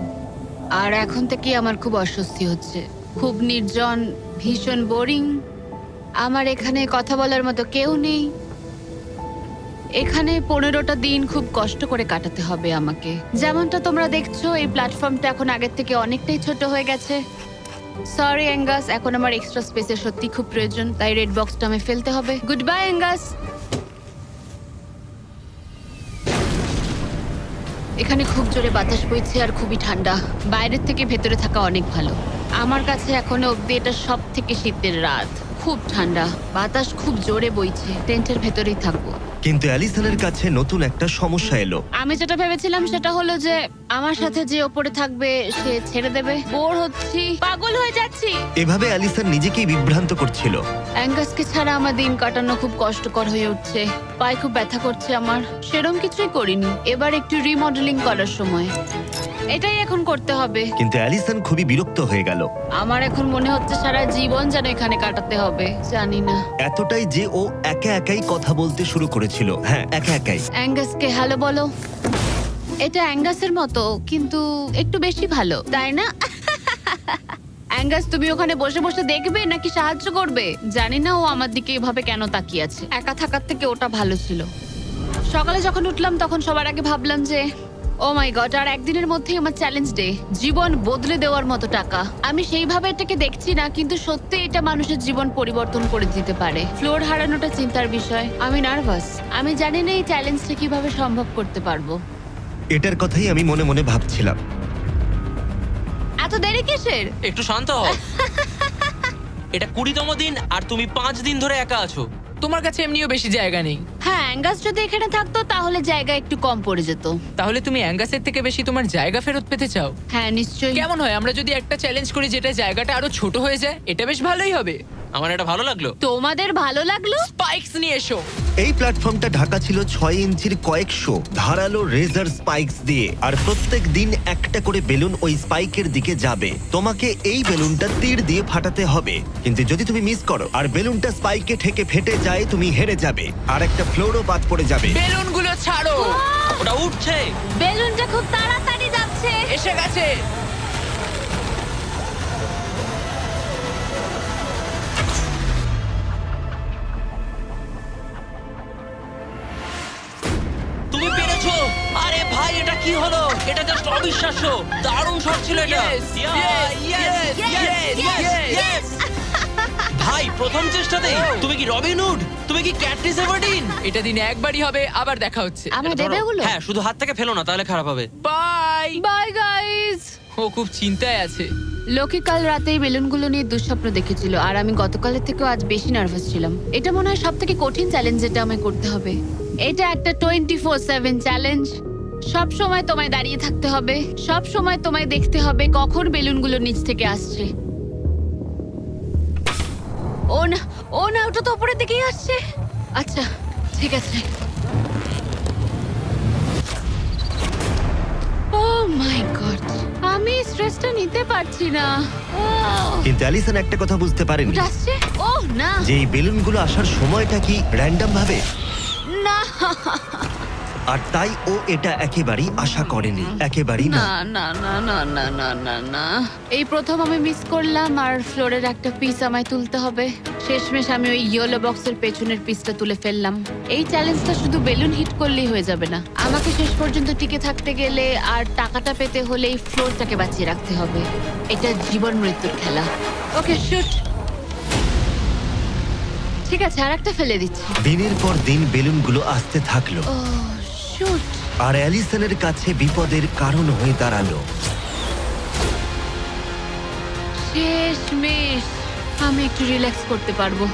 আর এখন থেকে আমার খুব অস্বস্তি হচ্ছে। খুব নির্জন, ভীষণ বোরিং। আমার এখানে কথা বলার মতো কেউ নেই। এখানে 15টা দিন খুব কষ্ট করে কাটাতে হবে আমাকে। যেমনটা তোমরা দেখছো, এই প্ল্যাটফর্মটা এখন আগের থেকে অনেকটাই ছোট হয়ে গেছে। সরি অ্যাঙ্গাস, এখন আমার এক্সট্রা স্পেসের সত্যি খুব প্রয়োজন, তাই রেড বক্সটা আমি ফেলতে হবে। Good bye Angus. এখানে খুব জোরে বাতাস বইছে আর খুবই ঠান্ডা। বাইরের থেকে ভেতরে থাকা অনেক ভালো। আমার কাছে এখনো অব্দি এটা সব থেকে শীতের রাত। খুব ঠান্ডা, বাতাস খুব জোরে বইছে। টেন্টের ভেতরেই থাকবো। কিন্তু অ্যালিসনের কাছে নতুন একটা সমস্যা এলো। আমি যেটা ভেবেছিলাম সেটা হলো যে আমার সাথে যে ওপরে থাকবে সে ছেড়ে দেবে। বোর হচ্ছি, পাগল হয়ে যাচ্ছি। এভাবে অ্যালিসন নিজেকেই বিভ্রান্ত করছিল। অ্যাঙ্গাসকে ছাড়া আমার দিন কাটানো খুব কষ্টকর হয়ে উঠছে। পায়ে খুব ব্যথা করছে আমার। সেরম কিছুই করিনি। এবার একটু রিমডেলিং করার সময়। এটাই এখন করতে হবে। কিন্তু অ্যালিসন খুবই বিরক্ত হয়ে গেল। আমার এখন মনে হচ্ছে সারা জীবন যেন এখানে কাটাতে হবে। জানি না। এতটাই যে ও একা একাই কথা বলতে শুরু করেছিল। হ্যাঁ, একা একাই। অ্যাঙ্গাসকে হ্যালো বলো। এটা অ্যাঙ্গাসের মতো, কিন্তু একটু বেশি ভালো, তাই না? অ্যাঙ্গাস, তুমি ওখানে বসে বসে দেখবে নাকি সাহায্য করবে? জানি না ও আমার দিকে এভাবে কেন তাকিয়ে আছে। একা থাকার থেকে ওটা ভালো ছিল। সকালে যখন উঠলাম তখন সবার আগে ভাবলাম যে ও মাই গড, আর একদিনের মধ্যেই আমার চ্যালেঞ্জ ডে। জীবন বদলে দেওয়ার মতো টাকা। আমি সেইভাবে এটাকে দেখছি না, কিন্তু সত্যি এটা মানুষের জীবন পরিবর্তন করে দিতে পারে। ফ্লোর হারানোটা চিন্তার বিষয়। আমি নার্ভাস। আমি জানি না এই চ্যালেঞ্জটা কিভাবে সম্ভব করতে পারবো। এটার কথাই আমি মনে মনে ভাবছিলাম। এত দেরি কিসের? একটু শান্ত হও। এটা 20তম দিন আর তুমি 5 দিন ধরে একা আছো। তোমার কাছে এমনিও বেশি জায়গা নেই, হ্যাঁ, অ্যাঙ্গাস যদি এখানে থাকতো তাহলে জায়গা একটু কম পড়ে যেত। তাহলে তুমি অ্যাঙ্গাসের থেকে বেশি তোমার জায়গা ফেরত পেতে চাও? হ্যাঁ, নিশ্চয়ই। কেমন হয় আমরা যদি একটা চ্যালেঞ্জ করি যেটা জায়গাটা আরো ছোট হয়ে যায়? এটা বেশ ভালোই হবে। আমার এটা ভালো লাগলো। তোমাদের ভালো লাগলো? স্পাইকস নিয়ে এসো। এই প্ল্যাটফর্মটা ঢাকা ছিল 6 ইঞ্চির কয়েকশো ধারালো রেজার স্পাইকস দিয়ে। আর প্রত্যেক দিন একটা করে বেলুন ওই স্পাইকের দিকে যাবে। তোমাকে এই বেলুনটা তীর দিয়ে ফাটাতে হবে, কিন্তু যদি তুমি মিস করো আর বেলুনটা স্পাইকে ঠেকে ফেটে যায়, তুমি হেরে যাবে আর একটা ফ্লোরও বাদ পড়ে যাবে। বেলুনগুলো ছাড়ো। ওটা উঠছে। বেলুনটা খুব তাড়াতাড়ি যাচ্ছে। এসে গেছে। তুমি পেরেছো। আরে ভাই, এটা কি হলো? এটা জাস্ট অবিশ্বাস্য। দারুণ শট ছিল এটা। Yes, yes, yes, yes, yes. ভাই, প্রথম চেষ্টাতেই তুমি কি রবিন হুড? তুমি কি ক্যাটরিস এভারডিন? এটা দিনে একবারই হবে, আবার দেখা হচ্ছে। আমার এটা ধরো। দেবে ওগুলো? হ্যাঁ, শুধু হাত থেকে ফেলো না, তাহলে খারাপ হবে। বাই। Bye guys. ও খুব চিন্তায় আছে। লোকি কাল রাতেই বেলুনগুলো নিয়ে দুঃস্বপ্ন দেখেছিল, আর আমি গতকালের থেকেও আজ বেশি নার্ভাস ছিলাম। এটা মনে হয় সব থেকে কঠিন চ্যালেঞ্জ যেটা আমায় করতে হবে। এটা একটা 24/7 চ্যালেঞ্জ। সব সময় তোমায় দাঁড়িয়ে থাকতে হবে। সব সময় তোমায় দেখতে হবে কখন বেলুনগুলো নিচ থেকে আসছে। ও না, ও না, ওটা তো উপরের দিকেই আসছে। আচ্ছা, ঠিক আছে। ও মাই গড, আমি স্ট্রেসটা নিতে পারছি না। কিন্তু অ্যালিসন একটা কথা বুঝতে পারেনি, ওটা আসছে? ও না, যে এই বেলুনগুলো আসার সময়টা কি র্যান্ডম ভাবে। না। আর তাই ও এটা একেবারেই আশা করেনি, একেবারেই না। না না না না না না না না, এই প্রথম আমি মিস করলাম আর ফ্লোরের একটা পিস আমায় তুলতে হবে। শেষমেশ আমি ওই ইয়েলো বক্সের পেছনের পিসটা তুলে ফেললাম। এই চ্যালেঞ্জটা শুধু বেলুন হিট করলেই হয়ে যাবে না, আমাকে শেষ পর্যন্ত টিকে থাকতে গেলে আর টাকাটা পেতে হলে এই ফ্লোরটাকে বাঁচিয়ে রাখতে হবে। এটা জীবন মৃত্যুর খেলা। ওকে শুট। ঠিক আছে, আর একটা ফেলে দিচ্ছি। দিনের পর দিন বেলুনগুলো আসতে থাকলো ও শুট। আর অ্যালিসনের কাছে বিপদের কারণ হয়ে দাঁড়ালো। শেষমেশ আমি একটু রিল্যাক্স করতে পারবো।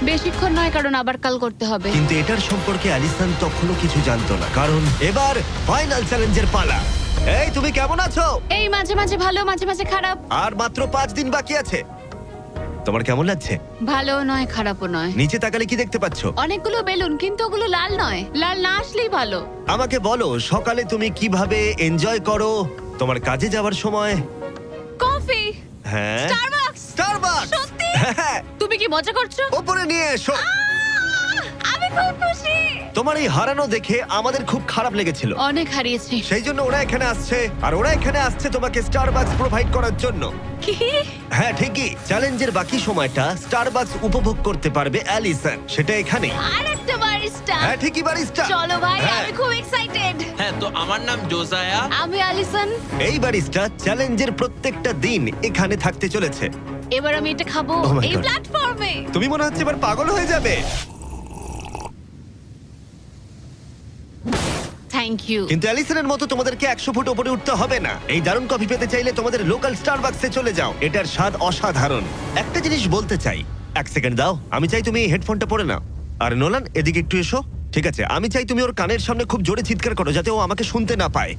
বেশিক্ষণ নয়, কারণ আবার কাল করতে হবে। কিন্তু এটার সম্পর্কে অ্যালিসন তখনও কিছু জানতো না, কারণ এবার ফাইনাল চ্যালেঞ্জের পালা। এই তুমি কেমন আছো? এই মাঝে মাঝে ভালো, মাঝে মাঝে খারাপ। আর মাত্র 5 দিন বাকি আছে। তোমার কেমন লাগছে? ভালো নয়, খারাপও নয়। নিচে তাকালে কি দেখতে পাচ্ছ? অনেকগুলো বেলুন, কিন্তু ওগুলো লাল নয়। লাল না আসলেই ভালো। আমাকে বলো, সকালে তুমি কিভাবে এনজয় করো তোমার কাজে যাওয়ার সময়? কফি। হ্যাঁ, স্টারবাকস। স্টারবাকস। সত্যি? হ্যাঁ, তুমি কি মজা করছো? ওপরে নিয়ে এসো। আমি খুব খুশি। তোমার এই হারানো দেখে আমাদের খুব খারাপ লেগেছিল, অনেক হারিয়েছি। সেই জন্য ওরা এখানে আসছে, আর ওরা এখানে আসছে তোমাকে স্টারবাকস প্রোভাইড করার জন্য। কি? হ্যাঁ ঠিকই, চ্যালেঞ্জের বাকি সময়টা স্টারবাকস উপভোগ করতে পারবে অ্যালিসন, সেটা এখানে। আর একটা বারিস্টা। হ্যাঁ ঠিকই, বারিস্টা। চলো ভাই, হ্যাঁ। আমি খুব এক্সাইটেড। হ্যাঁ, তো আমার নাম জোজায়া। আমি অ্যালিসন। এই বারিস্টা চ্যালেঞ্জের প্রত্যেকটা দিন এখানে থাকতে চলেছে। এবার আমি এটা খাবো Oh my এই God. প্ল্যাটফর্মে। তুমি মনে হচ্ছে এবার পাগল হয়ে যাবে। Thank you. কিন্তু অ্যালিসনের মতো তোমাদেরকে 100 ফুট উপরে উঠতে হবে না। এই দারুণ কফি পেতে চাইলে তোমাদের লোকাল স্টারবাকসে চলে যাও, এটার স্বাদ অসাধারণ। একটা জিনিস বলতে চাই, 1 সেকেন্ড দাও। আমি চাই তুমি এই হেডফোনটা পরে নাও। আর নোলান, এদিকে একটু এসো। ঠিক আছে, আমি চাই তুমি ওর কানের সামনে খুব জোরে চিৎকার করো, যাতে ও আমাকে শুনতে না পায়।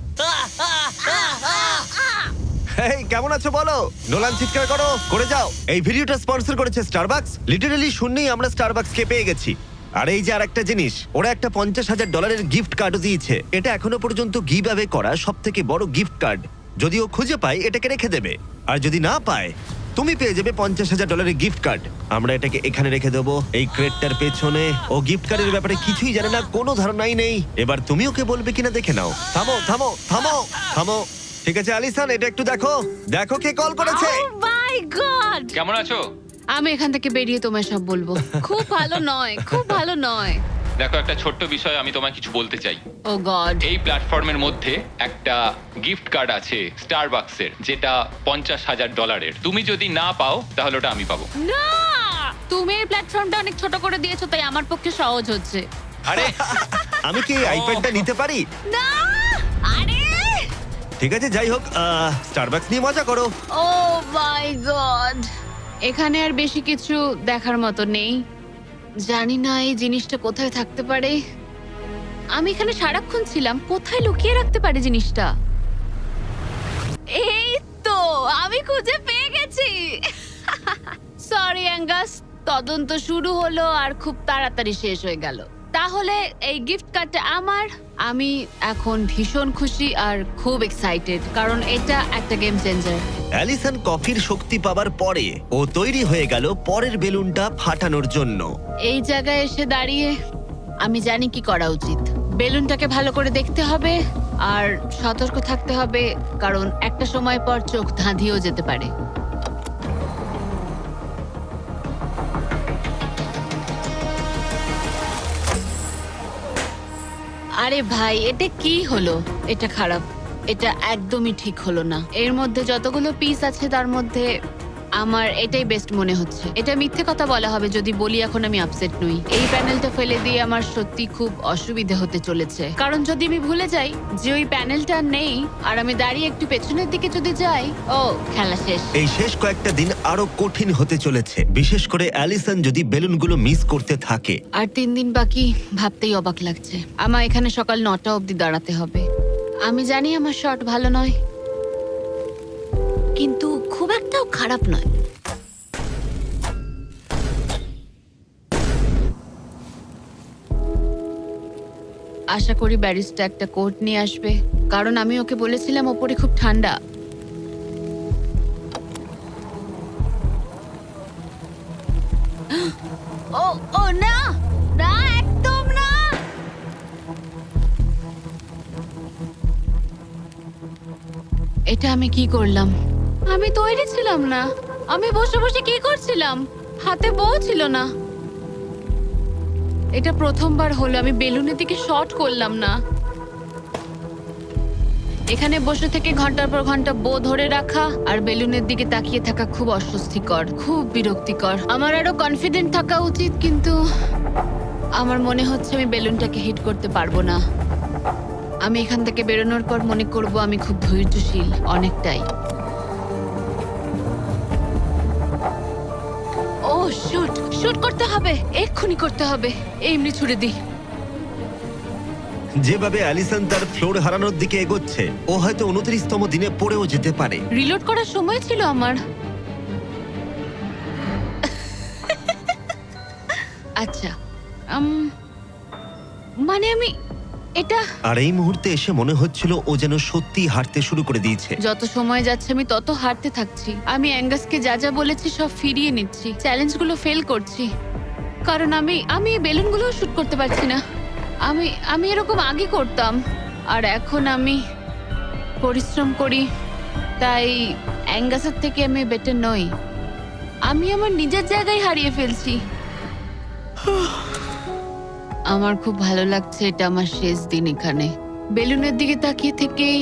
এই কেমন আছো বলো? নোলান, চিৎকার করো, করে যাও। এই ভিডিওটা স্পন্সর করেছে স্টারবাকস। লিটারালি শূন্যেই আমরা স্টারবাকসকে পেয়ে গেছি। আর এই যে আরেকটা জিনিস, ওরা একটা $50,000 গিফট কার্ডও দিয়েছে। এটা এখনো পর্যন্ত গিভ অ্যাওয়ে করা সবথেকে বড় গিফট কার্ড। যদি ও খুঁজে পায়, এটাকে রেখে দেবে, আর যদি না পায়, তুমি পেয়ে যাবে $50,000 গিফট কার্ড। আমরা এটাকে এখানে রেখে দেবো, এই ক্রেটটার পেছনে। ও গিফট কার্ডের ব্যাপারে কিছুই জানে না, কোনো ধারণাই নেই। এবার তুমি ওকে বলবে কিনা দেখে নাও। থামো থামো থামো থামো। ঠিক আছে অ্যালিসন, এটা একটু দেখো, দেখো কে কল করেছে। ও মাই গড। কেমন আছো? আমি এখান থেকে বেরিয়ে তোমায় সব বলবো। খুব ভালো নয়, খুব ভালো নয়। দেখো, একটা ছোট্ট বিষয় আমি তোমায় কিছু বলতে চাই। ও গড। এই প্ল্যাটফর্মের মধ্যে একটা গিফট কার্ড আছে স্টারবাকসের, যেটা $50,000। তুমি যদি না পাও, তাহলে ওটা আমি পাবো। না, তুমি এই প্ল্যাটফর্মটা অনেক ছোট করে দিয়েছো, তাই আমার পক্ষে সহজ হচ্ছে। আরে আমি কি এই আইপ্যাডটা নিতে পারি? না, আরে ঠিক আছে, যাই হোক, স্টারবাকস নিয়ে মজা করো। ও মাই গড। এখানে আর বেশি কিছু দেখার মতো নেই। জানি না এই জিনিসটা কোথায় থাকতে পারে। আমি এখানে সারাক্ষণ ছিলাম, কোথায় লুকিয়ে রাখতে পারে জিনিসটা? এই তো, আমি খুঁজে পেয়ে গেছি। সরি অ্যাঙ্গাস, তদন্ত শুরু হলো আর খুব তাড়াতাড়ি শেষ হয়ে গেল। তাহলে এই গিফট কার্ডটা আমার। আমি এখন ভীষণ খুশি আর খুব এক্সাইটেড, কারণ এটা একটা গেম চেঞ্জার। অ্যালিসন কফির শক্তি পাবার পরে ও তৈরি হয়ে গেল পরের বেলুনটা ফাটানোর জন্য। এই জায়গায় এসে দাঁড়িয়ে আমি জানি কি করা উচিত। বেলুনটাকে ভালো করে দেখতে হবে আর সতর্ক থাকতে হবে, কারণ একটা সময় পর চোখ ধাঁধিয়েও যেতে পারে। আরে ভাই, এটা কি হলো? এটা খারাপ, এটা একদমই ঠিক হলো না। এর মধ্যে যতগুলো পিস আছে তার মধ্যে আমার এটাই বেস্ট মনে হচ্ছে। এটা মিথ্যে কথা বলা হবে যদি বলি এখন আমি আপসেট নই। এই প্যানেলটা ফেলে দিয়ে আমার সত্যি খুব অসুবিধা হতে চলেছে, কারণ যদি আমি ভুলে যাই যে ওই প্যানেলটা নেই আর আমি দাঁড়িয়ে একটু পেছনের দিকে যদি যাই, ও খেলা শেষ। এই শেষ কয়েকটা দিন আরো কঠিন হতে চলেছে, বিশেষ করে অ্যালিসন যদি বেলুনগুলো মিস করতে থাকে। আর 3 দিন বাকি, ভাবতেই অবাক লাগছে। আমার এখানে সকাল 9টা অবধি দাঁড়াতে হবে। আমি জানি আমার শট ভালো নয়, কিন্তু খুব একটাও খারাপ নয়। আশা করি ব্যারিস্টা একটা কোট নিয়ে আসবে, কারণ আমি ওকে বলেছিলাম ওপরে খুব ঠান্ডা। ও ও না, না একদম না। এটা আমি কি করলাম? আমি তৈরি ছিলাম না। আমি বসে বসে কি করছিলাম? হাতে বউ ছিল না। এটা প্রথমবার হলো আমি বেলুনের দিকে শট করলাম না। এখানে বসে থেকে ঘন্টার পর ঘন্টা বো ধরে রাখা আর বেলুনের দিকে তাকিয়ে থাকা খুব অস্বস্তিকর, খুব বিরক্তিকর। আমার আরো কনফিডেন্ট থাকা উচিত, কিন্তু আমার মনে হচ্ছে আমি বেলুনটাকে হিট করতে পারবো না। আমি এখান থেকে বেরোনোর পর মনে করব আমি খুব ধৈর্যশীল, অনেকটাই। ও শুট শুট করতে হবে, এক্ষুনি করতে হবে। এমনি ছুড়ে দিই। যেভাবে অ্যালিসন তার ফ্লোর হারানোর দিকে এগোচ্ছে, ও হয়তো 29তম দিনে পড়েও যেতে পারে। রিলোড করার সময় ছিল আমার। আচ্ছা, মানে আমি এটা আর এই মুহূর্তে এসে মনে হচ্ছিল ও যেন সত্যি হাঁটতে শুরু করে দিয়েছে। যত সময় যাচ্ছে আমি তত হারতে থাকছি। আমি অ্যাঙ্গাসকে যা যা বলেছি সব ফিরিয়ে নিচ্ছি, চ্যালেঞ্জগুলো ফেল করছি, কারণ আমি এই বেলুনগুলো শুট করতে পারছি না। আমি এরকম আগে করতাম, আর এখন আমি পরিশ্রম করি, তাই অ্যাঙ্গাসের থেকে আমি বেটার নই। আমি আমার নিজের জায়গায় হারিয়ে ফেলছি। আমার খুব ভালো লাগছে, এটা আমার শেষ দিন এখানে। বেলুনের দিকে তাকিয়ে থেকেই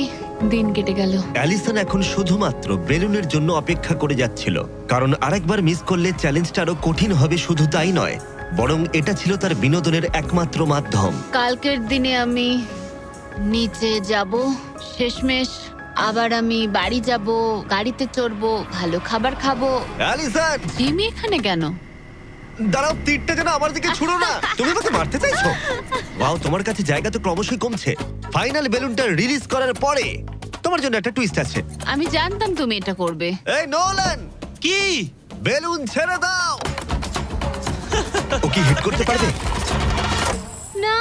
দিন কেটে গেল। অ্যালিসন এখন শুধুমাত্র বেলুনের জন্য অপেক্ষা করে যাচ্ছিল, কারণ আরেকবার মিস করলে চ্যালেঞ্জটা আরো কঠিন হবে। শুধু তাই নয়, বরং এটা ছিল তার বিনোদনের একমাত্র মাধ্যম। কালকের দিনে আমি নিচে যাব, শেষমেশ আবার আমি বাড়ি যাব, গাড়িতে চড়বো, ভালো খাবার খাবো। অ্যালিসন, জিমি এখানে কেন? দাঁড়াও, তীরটা যেন আমার দিকে ছুড়ো না। তুমি আমাকে মারতে চাইছো? ওয়াও, তোমার কাছে জায়গা তো ক্রমশই কমছে। ফাইনাল বেলুনটা রিলিজ করার পরে তোমার জন্য একটা টুইস্ট আছে। আমি জানতাম তুমি এটা করবে। এই নোলান, কি? বেলুন ছেড়ে দাও। ও কি হিট করতে পারবে? না,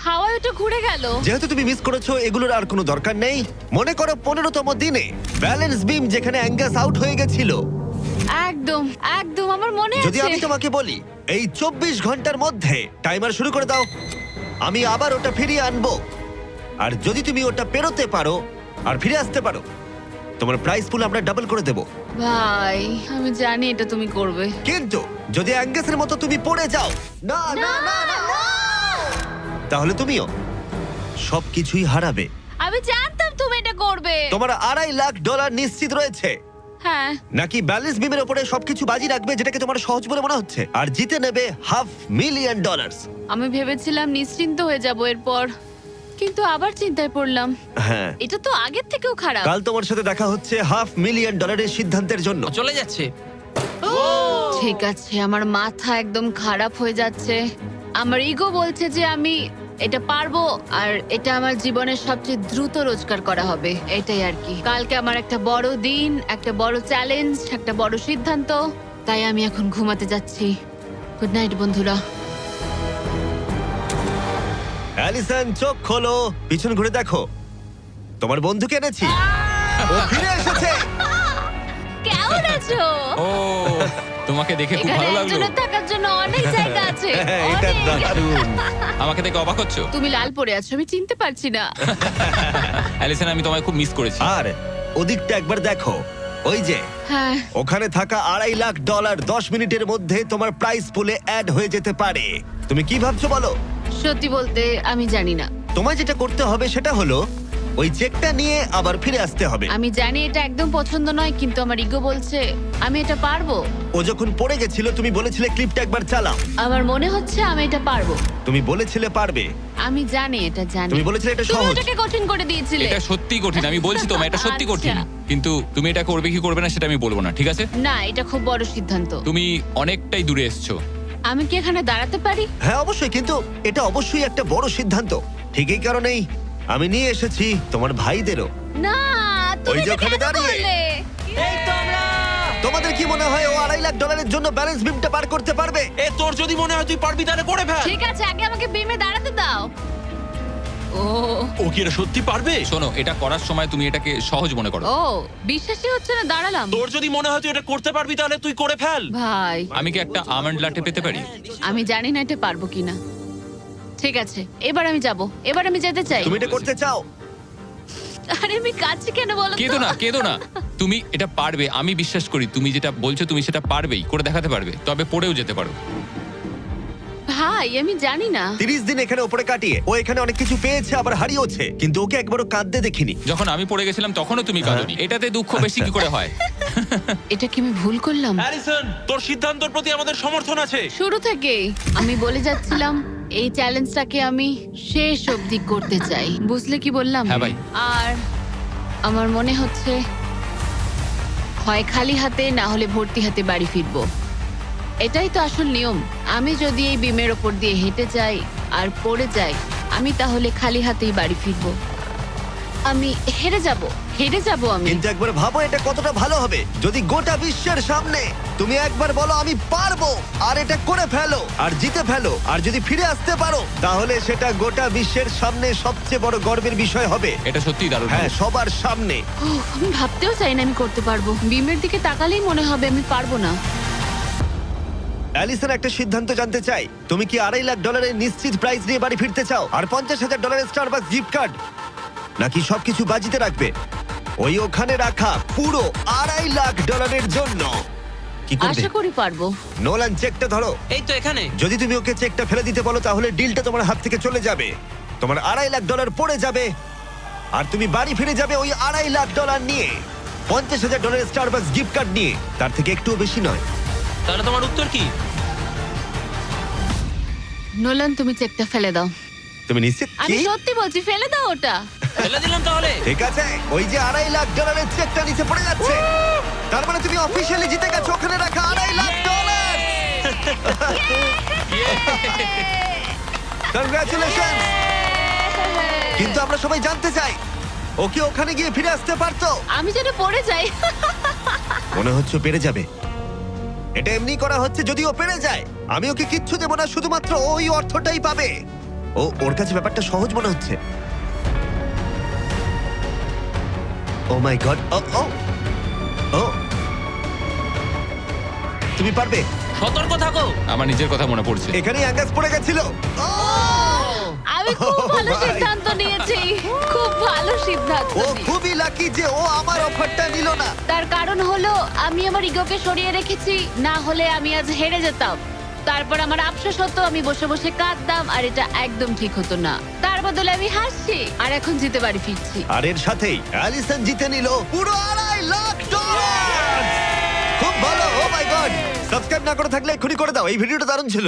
হাওয়ায় ওটা ঘুরে গেল। যেহেতু তুমি মিস করেছো, এগুলোর আর কোনো দরকার নেই। মনে করো 15তম দিনে ব্যালেন্স বিম যেখানে অ্যাঙ্গাস আউট হয়ে গেছিল। একদম একদম আমার মনে যদি আমি আছে। তোমাকে বলি এই 24 ঘন্টার মধ্যে টাইমার শুরু করে দাও, আমি আবার ওটা ফিরিয়ে আনবো। আর যদি তুমি ওটা পেরোতে পারো আর ফিরে আসতে পারো, তোমার প্রাইস পুল আমরা ডাবল করে দেব। ভাই, আমি জানি এটা তুমি করবে। কিন্তু যদি অ্যাঙ্গাসের মতো তুমি পড়ে যাও, না না না না, তাহলে তুমিও সবকিছুই হারাবে। আমি জানতাম তুমি এটা করবে। তোমার $2.5 লাখ নিশ্চিত রয়েছে। হ্যাঁ, নাকি ব্যালেন্স বিমের উপরে সবকিছু বাজি রাখবে, যেটাকে তোমার সহজ বলে মনে হচ্ছে, আর জিতে নেবে $500,000? আমি ভেবেছিলাম নিশ্চিন্ত হয়ে যাব এরপর, কিন্তু আবার চিন্তায় পড়লাম। হ্যাঁ, এটা তো আগের থেকেও খারাপ। কাল তোমার সাথে দেখা হচ্ছে $500,000 সিদ্ধান্তের জন্য। চলে যাচ্ছে। ঠিক আছে, আমার মাথা একদম খারাপ হয়ে যাচ্ছে। আমার ইগো বলছে যে আমি এটা পারবো, আর এটা আমার জীবনের সবচেয়ে দ্রুত রোজগার করা হবে। এটাই আর কি। কালকে আমার একটা বড় দিন, একটা বড় চ্যালেঞ্জ, একটা বড় সিদ্ধান্ত। তাই আমি এখন ঘুমাতে যাচ্ছি। গুড নাইট বন্ধুরা। অ্যালিসন, চোখ খোলো, পিছন ঘুরে দেখো, তোমার বন্ধুকে এনেছি। ও ফিরে এসেছে। কেমন আছো? ও, তোমাকে দেখে খুব এখানে ভালো লাগলো। একজনের থাকার জন্য অনেক জায়গা আছে। হ্যাঁ, এটা অনেক। দারুণ। আমাকে দেখে অবাক হচ্ছ? তুমি লাল পরে আছো, আমি চিনতে পারছি না। অ্যালিসন, আমি তোমায় খুব মিস করেছি। আর ওদিকটা একবার দেখো, ওই যে হ্যাঁ, ওখানে থাকা $2.5 লাখ 10 মিনিটের মধ্যে তোমার প্রাইস পুলে অ্যাড হয়ে যেতে পারে। তুমি কি ভাবছো বলো? সত্যি বলতে আমি জানি না। তোমায় যেটা করতে হবে সেটা হলো ওই চেকটা নিয়ে আবার ফিরে আসতে হবে। আমি জানি এটা একদম পছন্দ নয়, কিন্তু আমার ইগো বলছে আমি এটা পারবো। ও যখন পড়ে গেছিল তুমি বলেছিলে ক্লিপটা একবার চালাও। আমার মনে হচ্ছে আমি এটা পারবো। তুমি বলেছিলে পারবে। আমি জানি এটা জানি। তুমি বলেছিলে এটা তুমি সহজ। ওটাকে কঠিন করে দিয়েছিলে। এটা সত্যি কঠিন, আমি বলছি তোমায় এটা সত্যি কঠিন। আচ্ছা। কিন্তু তুমি এটা করবে কি করবে না সেটা আমি বলবো না, ঠিক আছে? না, এটা খুব বড় সিদ্ধান্ত। তুমি অনেকটাই দূরে এসছো। আমি কি এখানে দাঁড়াতে পারি? হ্যাঁ অবশ্যই, কিন্তু এটা অবশ্যই একটা বড় সিদ্ধান্ত। ঠিক এই কারণেই আমি নিয়ে এসেছি তোমার ভাইদেরও। না, তুমি ওই যে এটা ওখানে কেন দাঁড়িয়ে। করলে? তোমাদের কি মনে হয় ও $2.5 লাখ জন্য ব্যালেন্স বিমটা পার করতে পারবে? এ তোর যদি মনে হয় তুই পারবি তাহলে করে ফেল। ঠিক আছে, আগে আমাকে বিমে দাঁড়াতে দাও। ও ও কি এটা সত্যি পারবে? শোনো, এটা করার সময় তুমি এটাকে সহজ মনে করো। ও, বিশ্বাসই হচ্ছে না, দাঁড়ালাম। তোর যদি মনে হয় তুই এটা করতে পারবি তাহলে তুই করে ফেল। ভাই, আমি কি একটা আমন্ড লাটে পেতে পারি? আমি জানি না এটা পারবো কিনা। ঠিক আছে, এবার আমি যাব, এবার আমি যেতে চাই। তুমি এটা করতে চাও? আরে আমি কাছে কেন বলো তো? কেঁদো না তুমি এটা পারবে, আমি বিশ্বাস করি তুমি যেটা বলছো তুমি সেটা পারবেই, করে দেখাতে পারবে, তবে পড়েও যেতে পারো। ভাই আমি জানি না। 30 দিন এখানে উপরে কাটিয়ে ও এখানে অনেক কিছু পেয়েছে আবার হারিয়েছে, কিন্তু ওকে একবারও কাঁদতে দেখিনি। যখন আমি পড়ে গেছিলাম তখনও তুমি কাঁদোনি, এটাতে দুঃখ বেশি কি করে হয়? এটা কি আমি ভুল করলাম? হ্যারিসন, তোর সিদ্ধান্তের প্রতি আমাদের সমর্থন আছে। শুরু থেকেই আমি বলে যাচ্ছিলাম এই চ্যালেঞ্জটাকে আমি শেষ অবধি করতে চাই, বুঝলে কি বললাম? হ্যাঁ ভাই। আর আমার মনে হচ্ছে হয় খালি হাতে না হলে ভর্তি হাতে বাড়ি ফিরবো। এটাই তো আসল নিয়ম। আমি যদি এই বিমের ওপর দিয়ে হেঁটে যাই আর পড়ে যাই, আমি তাহলে খালি হাতেই বাড়ি ফিরবো। আমি হেরে যাব আমি। কিন্তু একবার ভাবো এটা কতটা ভালো হবে যদি গোটা বিশ্বের সামনে তুমি একবার বলো আমি পারবো, আর এটা করে ফেলো আর জিতে ফেলো, আর যদি ফিরে আসতে পারো তাহলে সেটা গোটা বিশ্বের সামনে সবচেয়ে বড় গর্বের বিষয় হবে। এটা সত্যিই দারুণ। হ্যাঁ, সবার সামনে। উফ, আমি ভাবতেও চাই না আমি করতে পারবো। বিমের দিকে তাকালেই মনে হবে আমি পারবো না। অ্যালিসন একটা সিদ্ধান্ত জানতে চাই, তুমি কি $2.5 লাখ নিশ্চিত প্রাইজ নিয়ে বাড়ি ফিরতে চাও আর $50,000 স্টারবাকস গিফট কার্ড, নাকি সবকিছু বাজিতে রাখবে ওই ওখানে রাখা পুরো $2.5 লাখ জন্য? কি করবে? আশা করি পারবো। নোলান, চেকটা ধরো। এই তো এখানে। যদি তুমি ওকে চেকটা ফেলে দিতে বলো তাহলে ডিলটা তোমার হাত থেকে চলে যাবে, তোমার $2.5 লাখ পড়ে যাবে, আর তুমি বাড়ি ফিরে যাবে ওই $2.5 লাখ নিয়ে, $50,000 স্টারবাকস গিফট কার্ড নিয়ে, তার থেকে একটুও বেশি নয়। তাহলে তোমার উত্তর কি? নোলান তুমি চেকটা ফেলে দাও। তুমি নিশ্চিত? আমি কি? সত্যি বলছি, ফেলে দাও ওটা। ফেলে দিলাম তাহলে। ঠিক আছে, ওই যে $2.5 লাখ চেকটা নিচে পড়ে যাচ্ছে, তার মানে তুমি অফিসিয়ালি জিতে গেছো ওখানে রাখা $2.5 লাখ। কংগ্রাচুলেশন। কিন্তু আমরা সবাই জানতে চাই ও কি ওখানে গিয়ে ফিরে আসতে পারতো? আমি যেন পড়ে যাই। মনে হচ্ছে ও পেরে যাবে। এটা এমনি করা হচ্ছে যদি ও পেরে যায়। আমি ওকে কিচ্ছু দেবো না, শুধুমাত্র ওই অর্থটাই পাবে। ওর কাছে ব্যাপারটা সহজ মনে হচ্ছে। ও মাই গড। ও ও ও তুমি পারবে। সতর্ক থাকো। আমার নিজের কথা মনে পড়ছে। এখানেই অ্যাঙ্গাস পড়ে গেছিল। আমি খুব ভালো ভাই। সিদ্ধান্ত নিয়েছি, খুব ভালো সিদ্ধান্ত ও নিয়েছি। খুবই লাকি যে ও আমার অফারটা নিল না। তার কারণ হলো আমি আমার ইগোকে সরিয়ে রেখেছি, না হলে আমি আজ হেরে যেতাম। তারপর আমার আফসোস হতো, আমি বসে বসে কাঁদতাম, আর এটা একদম ঠিক হতো না। তার বদলে আমি হাসছি, আর এখন জিতে বাড়ি ফিরছি। আর এর সাথেই অ্যালিসন জিতে নিল পুরো $2.5 লাখ। খুব ভালো। ও মাই গড। সাবস্ক্রাইব না করে থাকলে এক্ষুনি করে দাও, এই ভিডিওটা দারুণ ছিল।